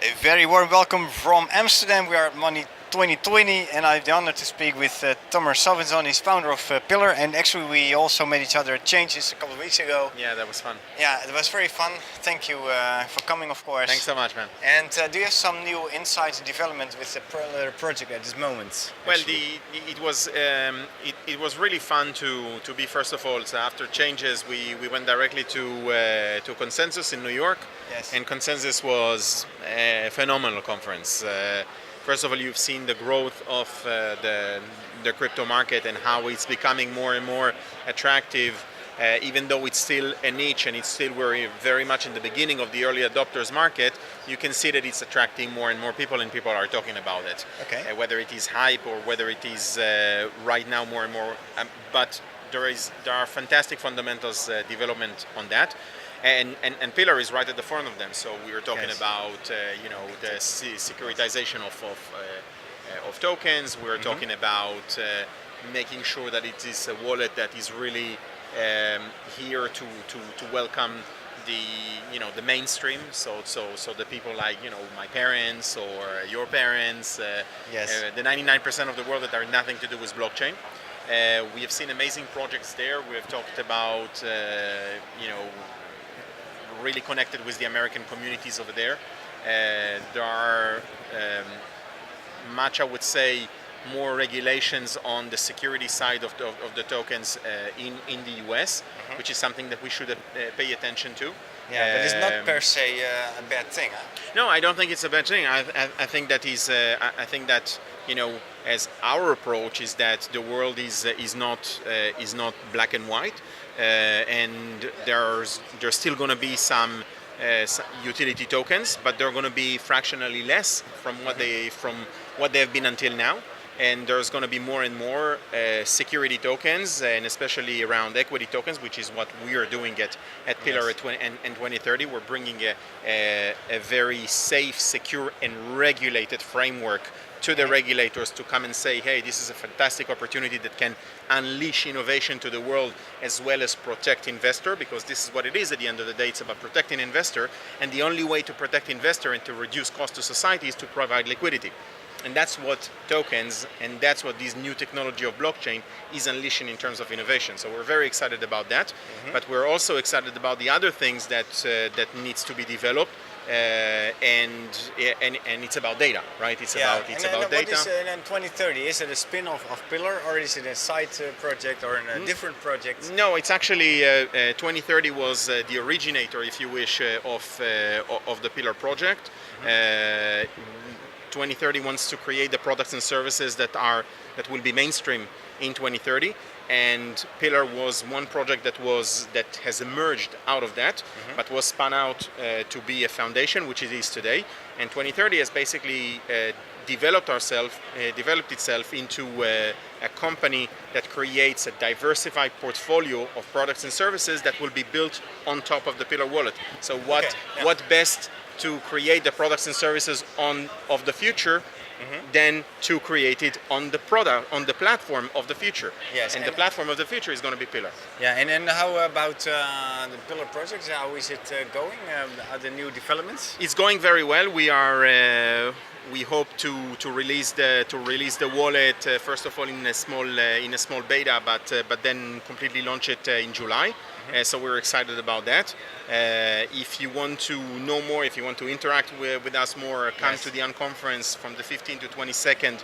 A very warm welcome from Amsterdam. We are at Money20, and I have the honor to speak with Tomer Sofinzon. He's founder of Pillar, and actually we also met each other at Changes a couple of weeks ago. Yeah, that was fun. Yeah, it was very fun. Thank you for coming, of course. Thanks so much, man. And do you have some new insights and development with the Pillar project at this moment? Well, it was really fun to be, first of all. So after Changes, we went directly to Consensus in New York. Yes. And Consensus was a phenomenal conference. First of all, you've seen the growth of the crypto market and how it's becoming more and more attractive, even though it's still a niche and it's still very much in the beginning of the early adopters market. You can see that it's attracting more and more people, and people are talking about it. Okay. Whether it is hype or whether it is right now more and more, but there are fantastic fundamentals development on that. And Pillar is right at the front of them. So we were talking Yes. about the securitization of tokens. We were talking about making sure that it is a wallet that is really here to welcome the mainstream. So the people like my parents or your parents. Yes. The 99% of the world that are nothing to do with blockchain. We have seen amazing projects there. We have talked about really connected with the American communities over there. There are much, I would say, more regulations on the security side of the tokens in the US, which is something that we should pay attention to. Yeah, but it's not per se a bad thing, huh? No, I don't think it's a bad thing. I think that I think that as our approach is that the world is not black and white, and there's still going to be some utility tokens, but they're going to be fractionally less from what they have been until now. And there's going to be more and more security tokens, and especially around equity tokens, which is what we are doing at Pillar Yes. and 2030. We're bringing a very safe, secure, and regulated framework to the regulators to come and say, hey, this is a fantastic opportunity that can unleash innovation to the world as well as protect investor, because this is what it is at the end of the day. It's about protecting investor, and the only way to protect investor and to reduce cost to society is to provide liquidity. And that's what tokens and that's what this new technology of blockchain is unleashing in terms of innovation. So we're very excited about that, but we're also excited about the other things that needs to be developed, and it's about data, right? It's about data. What is 2030? Is it a spin-off of Pillar, or is it a side project or a different project? No, it's actually 2030 was the originator, if you wish, of the Pillar project. 2030 wants to create the products and services that will be mainstream in 2030, and Pillar was one project that has emerged out of that, but was spun out to be a foundation, which it is today. And 2030 has basically developed itself into a company that creates a diversified portfolio of products and services that will be built on top of the Pillar wallet. So what best to create the products and services of the future than to create it on the platform of the future. Yes, and the platform of the future is going to be Pillar. Yeah, and how about the Pillar project? How is it going? Are the new developments? It's going very well. We hope to release the wallet first of all in a small beta, but then completely launch it in July. So we're excited about that. If you want to know more, if you want to interact with us more, come to the Unconference from the 15th to 22nd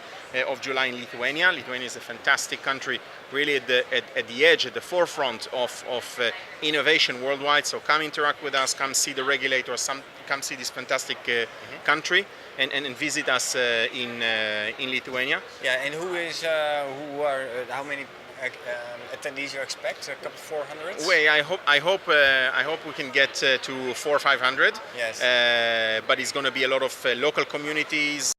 of July in Lithuania. Lithuania is a fantastic country, really at the edge, at the forefront of innovation worldwide. So come interact with us, come see the regulators, come see this fantastic country, and visit us in Lithuania. Yeah, and how many attendees you expect? A couple 400? I hope we can get to 400 or 500. Yes. But it's going to be a lot of local communities.